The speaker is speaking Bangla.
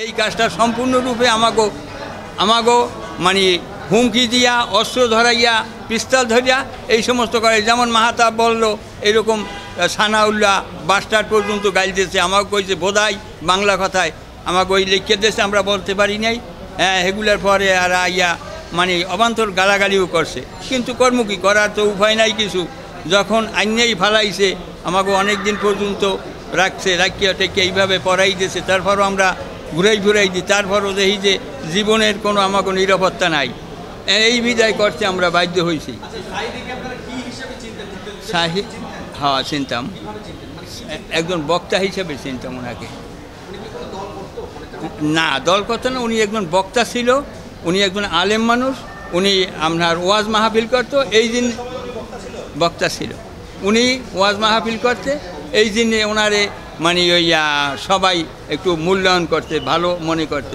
এই কাজটা সম্পূর্ণরূপে আমাগো মানে হুমকি দিয়া, অস্ত্র ধরাইয়া, পিস্তল ধরিয়া এই সমস্ত করে। যেমন মাহাতাব বলল, এরকম সানাউল্লাহ বাসস্ট্যান্ড পর্যন্ত গাইতেছে, আমাকে কইছে বোধাই বাংলা কথায়, আমাকে ওই লিখে দিয়েছে, আমরা বলতে পারি নাই। হ্যাঁ, এগুলার পরে আর আইয়া মানে অবান্তর গালাগালিও করছে, কিন্তু কর্ম কী করার তো উপায় নাই কিছু। যখন আইনেই ফালাইছে, আমাকে অনেক দিন পর্যন্ত রাখছে, রাখিয়া টেকে এইভাবে পড়াই দিয়েছে, তারপরও আমরা ঘুরাই দিই, তারপরও দেখি যে জীবনের কোনো আমাকে নিরাপত্তা নাই। এই বিদায় করতে আমরা বাধ্য হয়েছি। সাহিদ, হ্যাঁ চিনতাম, একজন বক্তা হিসেবে চিনতাম ওনাকে। না, দল কথা না, উনি একজন বক্তা ছিল, উনি একজন আলেম মানুষ, উনি আপনার ওয়াজ মাহফিল করতো, এই দিন বক্তা ছিল উনি, ওয়াজ মাহফিল করতে, এই দিনে ওনারে মানে ওই সবাই একটু মূল্যায়ন করতে, ভালো মনে করতে।